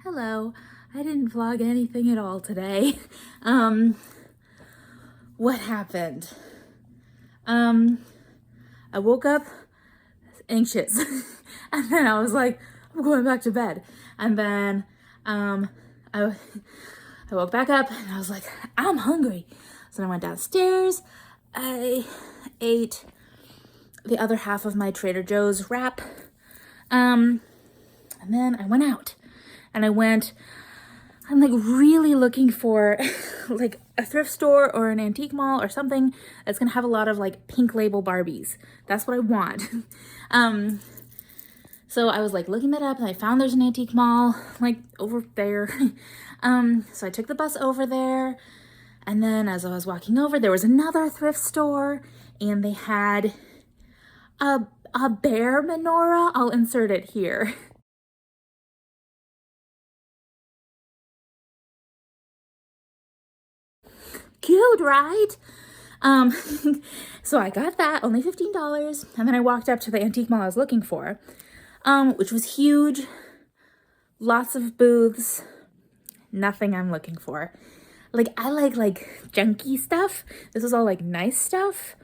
Hello. I didn't vlog anything at all today. What happened? I woke up anxious and then I was like, I'm going back to bed. And then I woke back up and I was like, I'm hungry. So I went downstairs. I ate the other half of my Trader Joe's wrap. And then I went out and I'm like really looking for like a thrift store or an antique mall or something that's gonna have a lot of like pink label Barbies. That's what I want. So I was like looking that up and I found there's an antique mall like over there. So I took the bus over there, and then as I was walking over, there was another thrift store and they had a bear menorah. I'll insert it here. Cute, right? Um, so I got that, only $15, and then I walked up to the antique mall I was looking for, which was huge, lots of booths, nothing I'm looking for. Like, I like junky stuff. This was all like nice stuff,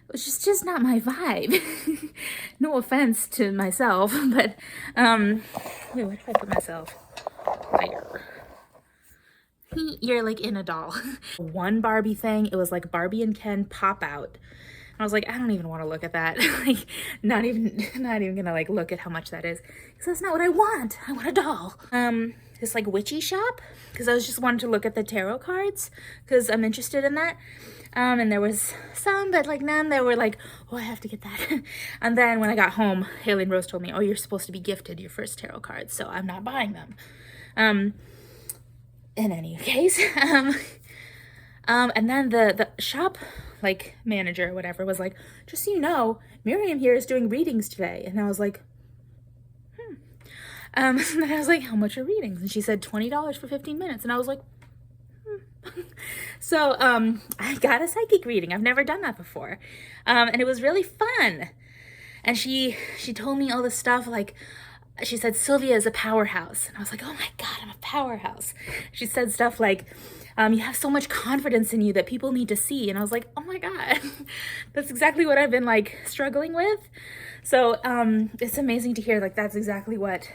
which is just not my vibe. No offense to myself, but, wait, where did I put myself? There. You're like in a doll. One Barbie thing, it was like Barbie and Ken pop out. And I was like, I don't even want to look at that. Like, not even gonna like look at how much that is, because that's not what I want. I want a doll. This like witchy shop, because I was just wanting to look at the tarot cards because I'm interested in that. And there was some, but like none that were like, oh, I have to get that. And then when I got home, Haley and Rose told me, oh, you're supposed to be gifted your first tarot cards, so I'm not buying them. In any case, and then the shop like manager or whatever was like, just so you know, Miriam here is doing readings today. And I was like, and then I was like, how much are readings? And she said $20 for 15 minutes. And I was like, So I got a psychic reading. I've never done that before. And it was really fun. And she told me all this stuff, like, she said, Sylvia is a powerhouse. And I was like, oh my God, I'm a powerhouse. She said stuff like, you have so much confidence in you that people need to see. And I was like, oh my God, that's exactly what I've been like struggling with. So it's amazing to hear, like, that's exactly what,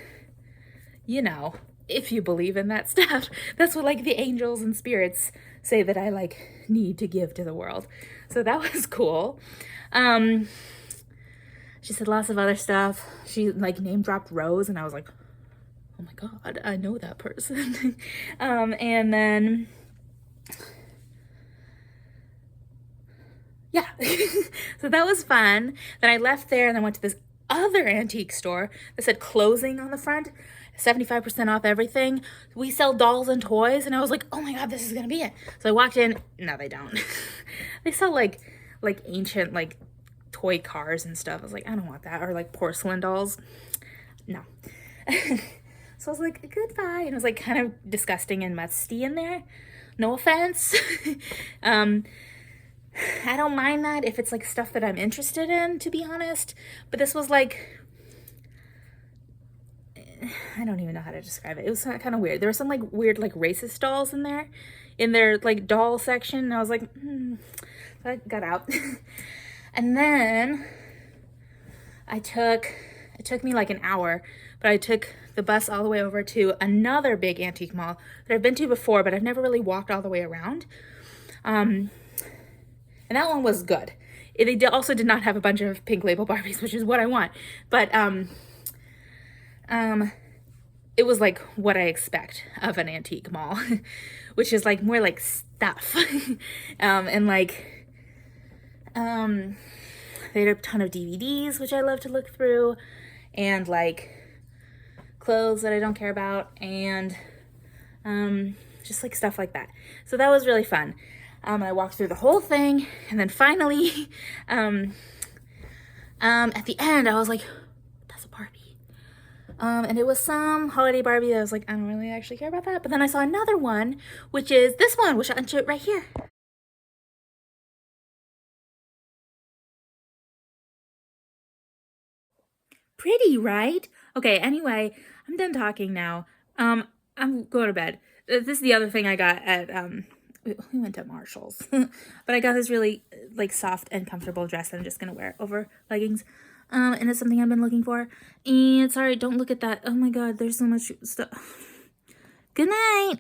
you know, if you believe in that stuff, that's what like the angels and spirits say that I like need to give to the world. So that was cool. She said lots of other stuff. She like name dropped Rose, and I was like, oh my God, I know that person. And then, yeah, so that was fun. Then I left there and I went to this other antique store that said closing on the front, 75% off everything. We sell dolls and toys, and I was like, oh my God, this is gonna be it. So I walked in. No, they don't. They sell like ancient like toy cars and stuff. I was like, I don't want that. Or like porcelain dolls. No. So I was like, goodbye. And it was like kind of disgusting and musty in there. No offense. I don't mind that if it's like stuff that I'm interested in, to be honest. But this was like, I don't even know how to describe it. It was kind of weird. There were some like weird like racist dolls in there, in their like doll section. And I was like, So I got out. And then it took me like an hour, but I took the bus all the way over to another big antique mall that I've been to before, but I've never really walked all the way around. And that one was good. They also did not have a bunch of pink label Barbies, which is what I want. But it was like what I expect of an antique mall, which is like more like stuff. And like they had a ton of DVDs, which I love to look through, and like clothes that I don't care about, and just like stuff like that. So that was really fun. I walked through the whole thing, and then finally, at the end, I was like, that's a Barbie. And it was some holiday Barbie that I was like, I don't really actually care about that. But then I saw another one, which is this one, which I'll insert right here. Pretty, right? Okay, anyway, I'm done talking now. I'm going to bed. This is the other thing I got at, we went to Marshall's, but I got this really like soft and comfortable dress that I'm just going to wear over leggings. And it's something I've been looking for. And sorry, don't look at that. Oh my God, there's so much stuff. Good night.